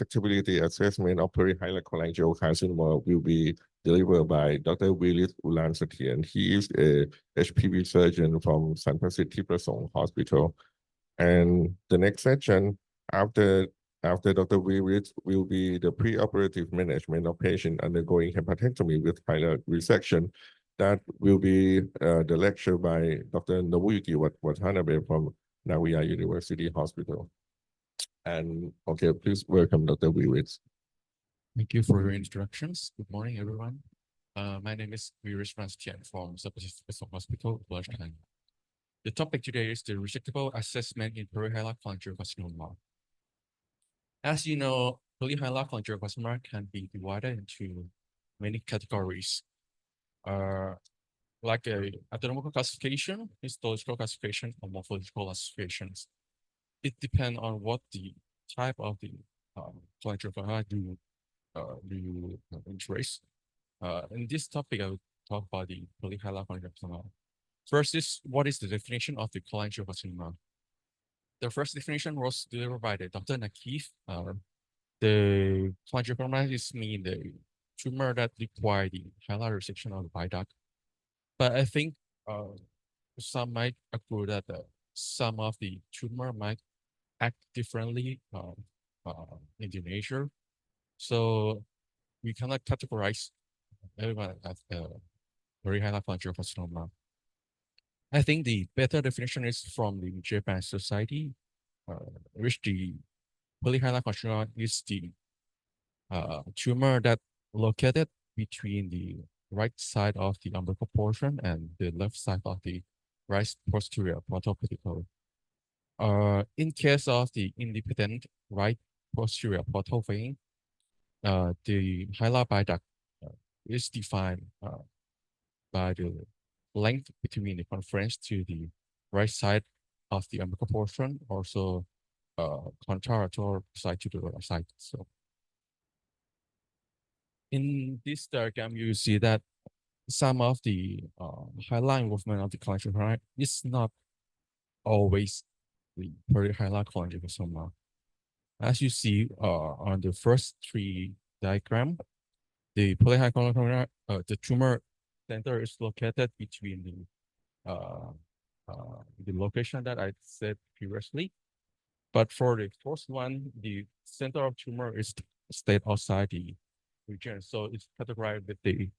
resectability assessment of perihilar cholangiocarcinoma will be delivered by Dr. Willis Ulan-Satien. He is a HPV surgeon from San Pacific Hospital. And the next section after Dr. Willis will be the preoperative management of patient undergoing hepatectomy with hilar resection. That will be the lecture by Dr. Nobuyuki Watanabe from Nagoya University Hospital. And okay, please welcome Dr. Willis. Thank you for your introductions. Good morning, everyone. My name is Willis Ulan-Satien from San Pacific Hospital, Blanchard. The topic today is the resectable assessment in perihilar cholangiocarcinoma. As you know, perihilar cholangiocarcinoma can be divided into many categories, like a anatomical classification, histological classification, or morphological classifications. It depends on what the type of the cholangiocarcinoma do you interest. In this topic, I will talk about the perihilar cholangiocarcinoma. First is, what is the definition of the cholangiocarcinoma? The first definition was delivered by the Dr. Nakif. The cholangiocarcinoma is mean the tumor that require the hilar resection of the bile duct. But I think some might agree that some of the tumor might act differently in the nature. So we cannot categorize everyone as perihilar cholangiocarcinoma. I think the better definition is from the Japan Society, which the perihilar cholangiocarcinoma is the tumor that located between the right side of the umbilical portion and the left side of the right posterior portal pedicle. In case of the independent right posterior portal vein, the hilar bile duct is defined by the length between the conference to the right side of the umbilical portion, also contralateral side to the right side. So in this diagram, you see that some of the hilar involvement of the cholangiocarcinoma is not always the perihilar cholangiocarcinoma. As you see on the first three diagram, the perihilar cholangiocarcinoma, the tumor center is located between the location that I said previously. But for the first one, the center of tumor is stayed outside the region. So it's categorized with the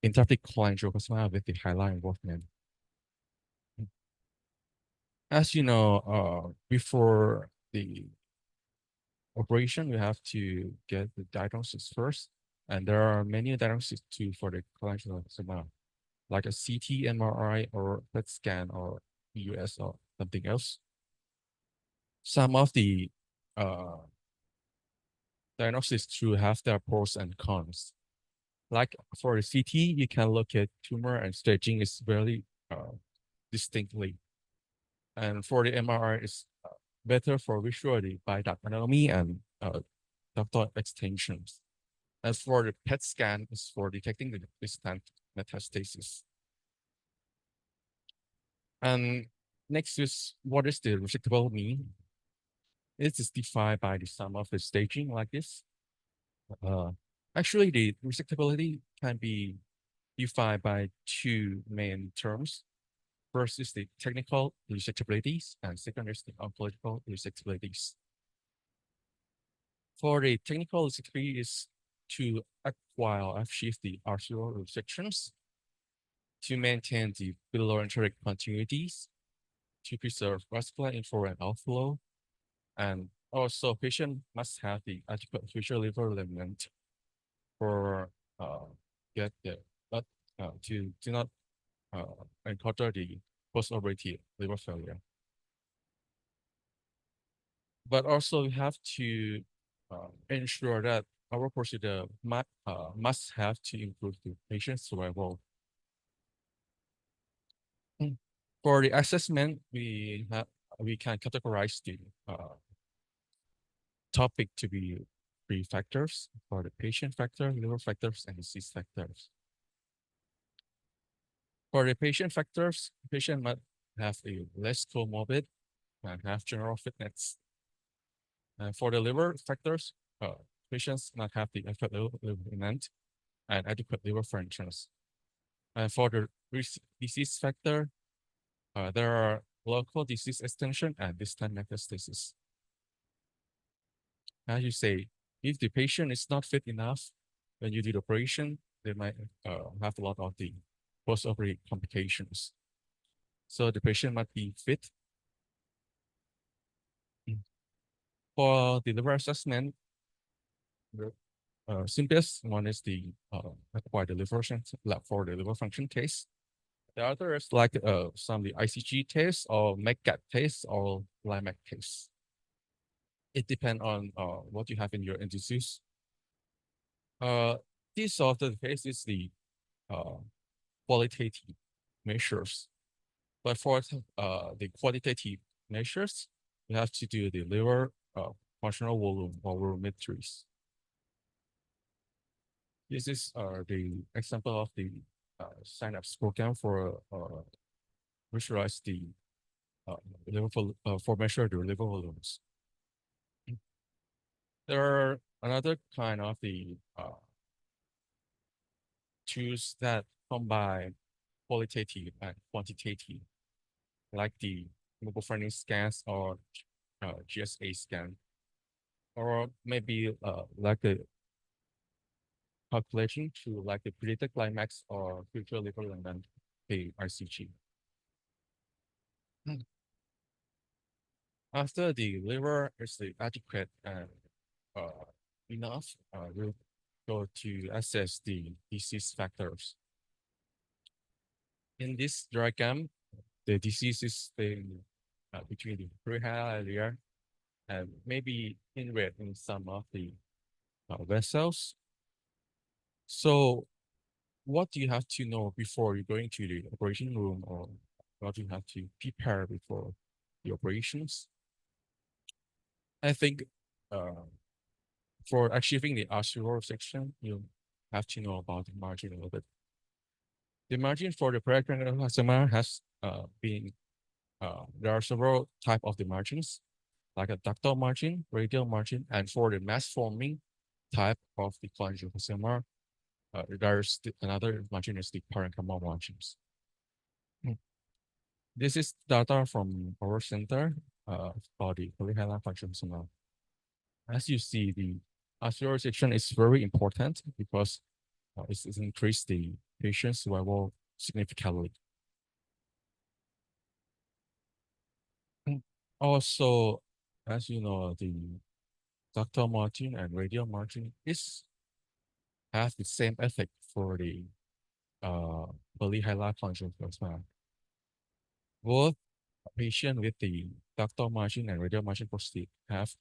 intracranial cholangiocarcinoma with the hilar involvement. As you know, before the operation, we have to get the diagnosis first. And there are many diagnoses too for the cholangiocarcinoma, like a CT, MRI, or PET scan, or EUS, or something else. Some of the diagnosis to have their pros and cons. Like for the CT, you can look at tumor and staging is very distinctly. And for the MRI, it's better for visual the bile duct anatomy and ductal extensions. As for the PET scan, is for detecting the distant metastasis. And next is, what is the resectable mean? It is defined by the sum of the staging like this. Actually, the resectability can be defined by two main terms. First is the technical resectabilities, and second is the oncological resectabilities. For the technical resectability is to acquire, achieve the arterial resections, to maintain the biliary continuities, to preserve vascular inflow and outflow, and also patient must have the adequate visual liver alignment for get the blood to do not encounter the post-operative liver failure. But also we have to ensure that our procedure must have to improve the patient survival. For the assessment, we can categorize the topic to be 3 factors for the patient factor, liver factors, and disease factors. For the patient factors, patient must have a less comorbid and have general fitness. And for the liver factors, patients not have the adequate liver event and adequate liver functions. And for the disease factor, there are local disease extension and distant metastasis. As you say, if the patient is not fit enough when you do the operation, they might have a lot of the post-operative complications. So the patient might be fit. For the liver assessment, the simplest one is the acquired liver function lab for the liver function test. The other is like some of the ICG tests or MEGAT tests or LIMAC tests. It depends on what you have in your disease. This of the case is the qualitative measures. But for the quantitative measures, you have to do the liver functional volume or volumetries. This is the example of the synapse program for visualize the liver for measure the liver volumes. There are another kind of the tools that combine qualitative and quantitative, like the mobile friendly scans or GSA scan, or maybe like the calculation to like the predicted climax or future liver event, the ICG. After the liver is adequate and enough, we'll go to assess the disease factors. In this diagram, the disease is between the perihilar area and maybe in red in some of the vessels. So what do you have to know before you go into the operation room, or what do you have to prepare before the operations? I think for achieving the arterial section, you have to know about the margin a little bit. The margin for the pericardial carcinoma has been, there are several types of the margins, like a ductal margin, radial margin, and for the mass forming type of the cholangiocarcinoma, there's another margin is the parenchymal margins. This is data from our center for the Perihilar carcinoma. As you see, the arterial section is very important because it increased the patient's survival significantly. Also, as you know, the ductal margin and radial margin have the same effect for the Perihilar carcinoma. Both patients with the ductal margin and radial margin prostate have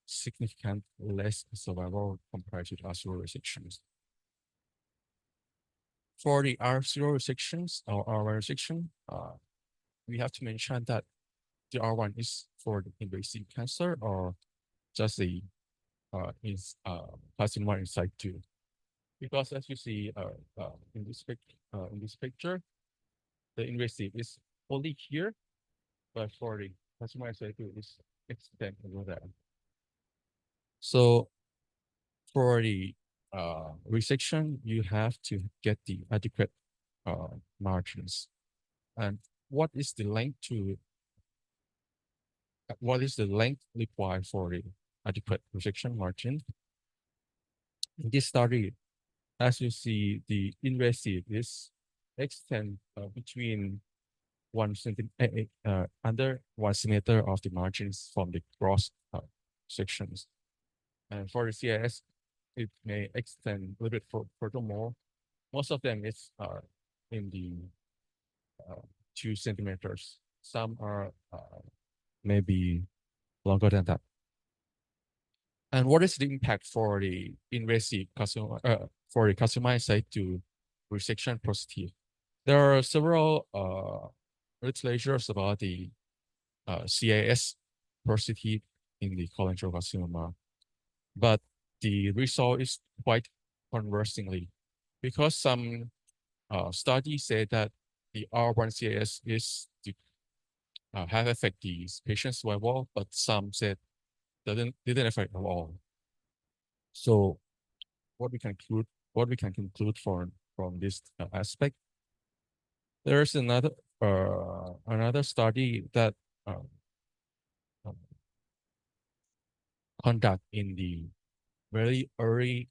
significant less survival compared to the arterial resections. For the arterial resections or R1 resection, we have to mention that the R1 is for the invasive cancer or just the carcinoma in situ. Because as you see in this picture, the invasive is only here, but for the carcinoma in situ is extended over there. So for the resection, you have to get the adequate margins. And what is the length required for the adequate resection margin? In this study, as you see, the invasive is extend between under 1 centimeter of the margins from the cross sections. And for the CIS, it may extend a little bit furthermore. Most of them is in the 2 centimeters. Some are maybe longer than that. And what is the impact for the invasive carcinoma, for the carcinoma site to resection prostate? There are several literatures about the CIS prostate in the cholangiocarcinoma, but the result is quite conversingly, because some studies say that the R1 CIS is have affect the patient's survival, but some said didn't affect at all. So what we can conclude from this aspect, there's another study that uh, conduct in the very early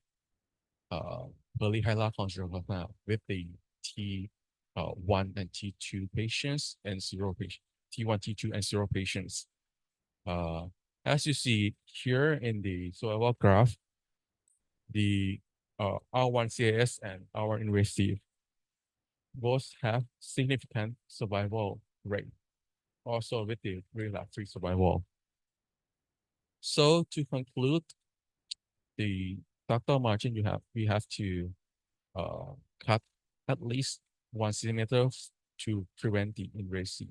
Perihilar Cholangiocarcinoma with the T1 and T2 patients and 0 patients, T1, T2 and 0 patients. As you see here in the survival graph, the R1 CIS and R1 invasive both have significant survival rate, also with the relapse-free survival. So to conclude, the ductal margin we have to cut at least 1 centimeter to prevent the invasive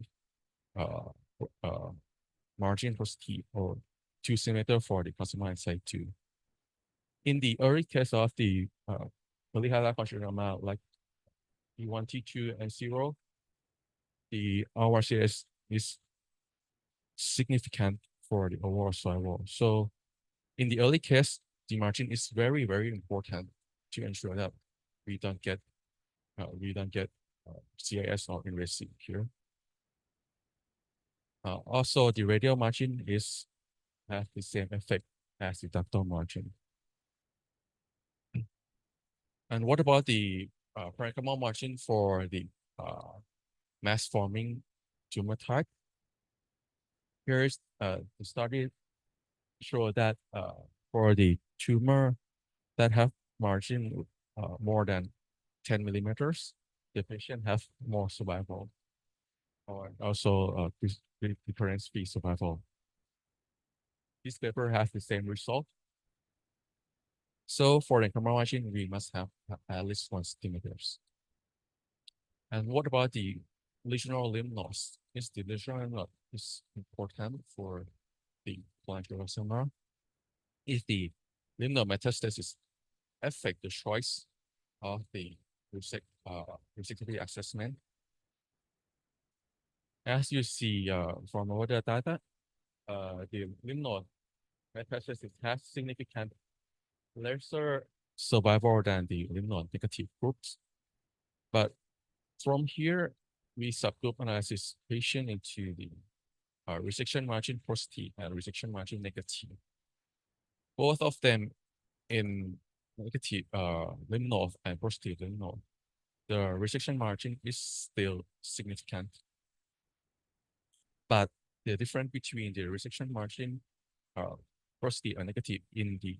margin positive, or 2 centimeter for the carcinoma side 2. In the early case of the Perihilar Cholangiocarcinoma, like T1, T2, and 0, the RCS is significant for the overall survival. So in the early case, the margin is very, very important to ensure that we don't get CIS or invasive here. Also, the radial margin has the same effect as the ductal margin. And what about the parenchymal margin for the mass forming tumor type? Here is the study show that for the tumor that have margin more than 10 millimeters, the patient have more survival, or also difference-free survival. This paper has the same result. So for the parenchymal margin, we must have at least 1 centimeters. And what about the lesional lymph nodes? Is the lesional lymph node is important for the cholangiocarcinoma? If the lymph node metastasis affect the choice of the resectability assessment, as you see from our data, the lymph node metastasis has significant lesser survival than the lymph node negative groups. But from here, we subgroup analysis patient into the resection margin positive and resection margin negative. Both of them in negative lymph node and positive lymph node, the resection margin is still significant. But the difference between the resection margin positive and negative in the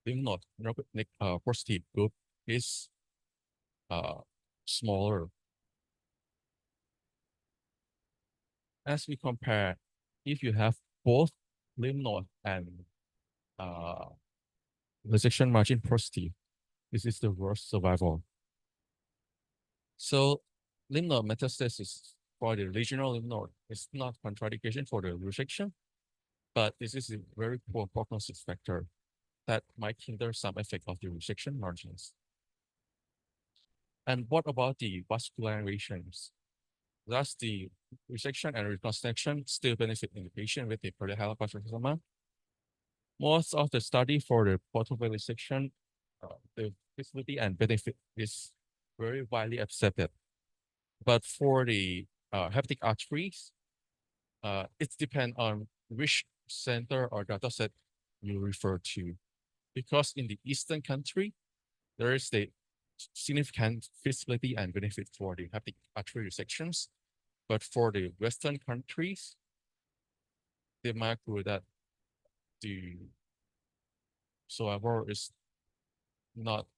lymph node positive group is smaller. As we compare, if you have both lymph node and resection margin positive, this is the worst survival. So lymph node metastasis for the regional lymph node is not contraindication for the resection, but this is a very poor prognosis factor that might hinder some effect of the resection margins. And what about the vascularizations? Thus, the resection and reconstruction still benefit in the patient with the perihilar carcinoma. Most of the study for the portal resection, the feasibility and benefit is very widely accepted. But for the hepatic arteries, it depends on which center or data set you refer to. Because in the Eastern country, there is the significant feasibility and benefit for the hepatic artery resections. But for the Western countries, they might agree that the survival is not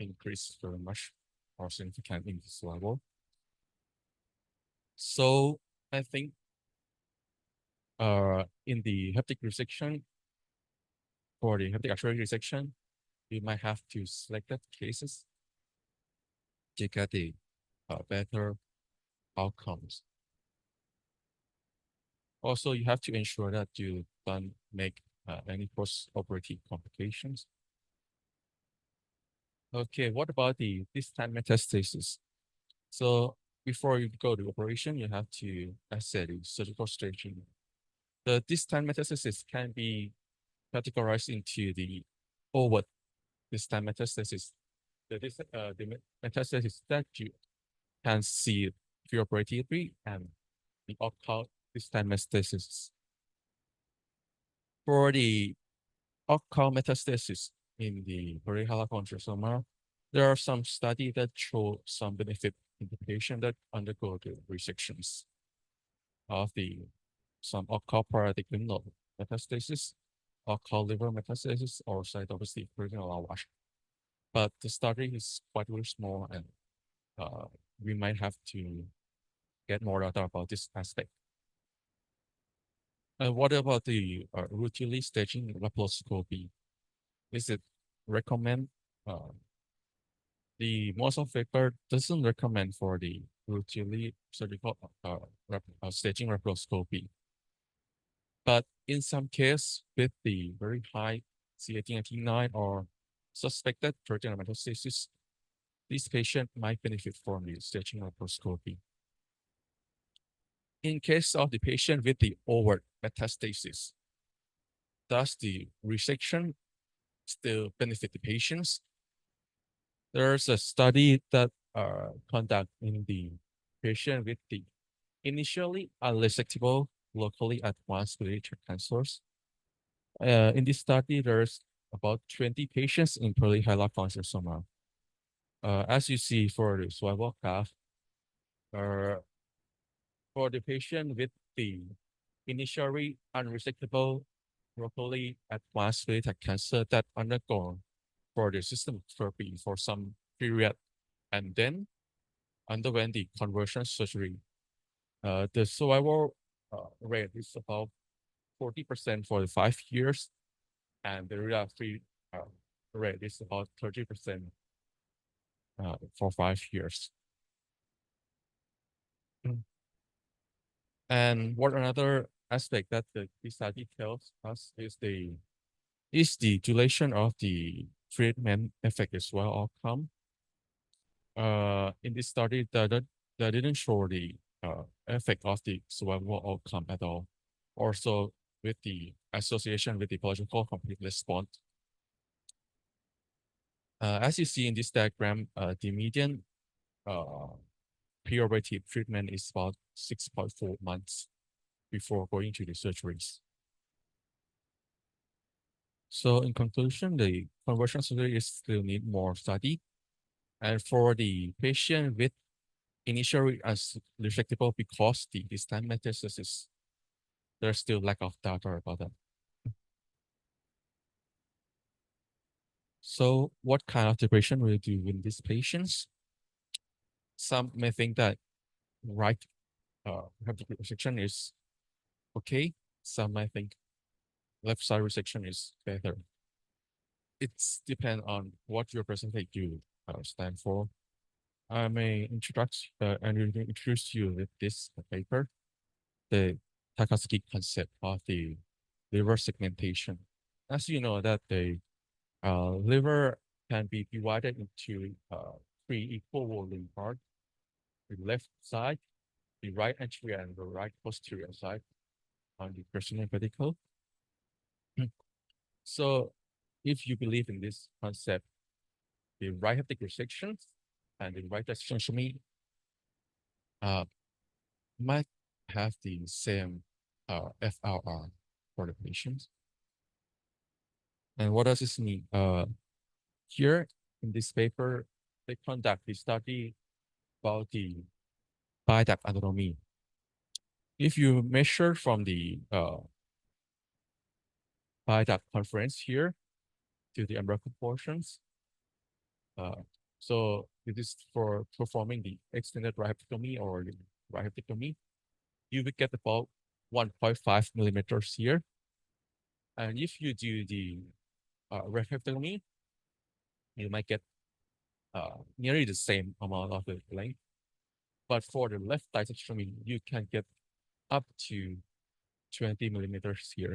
increased very much or significant in this level. So I think in the hepatic resection, for the hepatic artery resection, you might have to select the cases to get the better outcomes. Also, you have to ensure that you don't make any post-operative complications. Okay, what about the distant metastasis? So before you go to operation, you have to assess the surgical staging. The distant metastasis can be categorized into the overt distant metastasis. The metastasis that you can see preoperatively and the occult distant metastasis. For the occult metastasis in the perihilar cholangiocarcinoma, there are some studies that show some benefit in the patient that undergo the resections of some occult parotid lymph node metastasis, occult liver metastasis, or cytoplastic perihilar lavage. But the study is quite very small, and we might have to get more data about this aspect. And what about the routinely staging laparoscopy? Is it recommend? The most of paper doesn't recommend for the routinely surgical staging laparoscopy. But in some case, with the very high C1899 or suspected peritoneal metastasis, this patient might benefit from the staging laparoscopy. In case of the patient with the overt metastasis, does the resection still benefit the patients? There's a study that conducted in the patient with the initially unresectable locally advanced biliary cancers. In this study, there's about 20 patients in perihilar cholangiocarcinoma. As you see for the survival graph, for the patient with the initially unresectable locally advanced biliary cancer that undergone for the systemic therapy for some period and then underwent the conversion surgery, the survival rate is about 40% for the 5 years, and the relapse-free rate is about 30% for 5 years. And what another aspect that this study tells us is the duration of the treatment effect as well outcome. In this study, that didn't show the effect of the survival outcome at all. Also, with the association with the biological complete response. As you see in this diagram, the median preoperative treatment is about 6.4 months before going to the surgeries. So in conclusion, the conversion surgery is still need more study. And for the patient with initially unresectable because the distant metastasis, there's still lack of data about that. So what kind of depression will you do in these patients? Some may think that right hepatocyte resection is okay. Some might think left side resection is better. It's depend on what your percentage you stand for. I may introduce you with this paper, the Takasugi concept of the liver segmentation. As you know that the liver can be divided into 3 equal volume parts: the left side, the right anterior, and the right posterior side on the personal vertical. So if you believe in this concept, the right hepatic resection and the right discectomy might have the same FRR for the patients. And what does this mean? Here in this paper, they conduct the study about the bile duct anatomy. If you measure from the bile duct conference here to the umbilical portions, so it is for performing the extended right hepatectomy or the right hepatectomy, you will get about 1.5 millimeters here. And if you do the right hepatectomy, you might get nearly the same amount of the length. But for the left discectomy, you can get up to 20 millimeters here.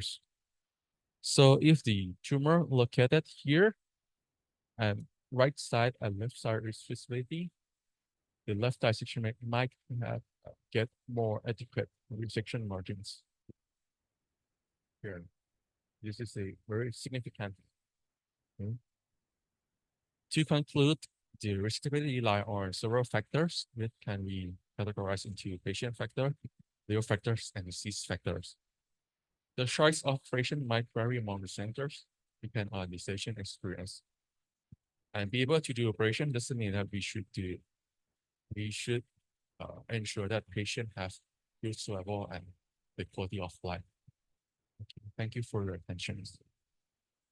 So if the tumor located here and right side and left side resectability, the left dissection might have get more adequate resection margins. Here, this is a very significant. To conclude, the resectability rely on several factors which can be categorized into patient factor, liver factors, and disease factors. The choice of operation might vary among the centers, depend on the patient experience. And be able to do operation doesn't mean that we should do it. We should ensure that patient have good survival and the quality of life. Thank you for your attention.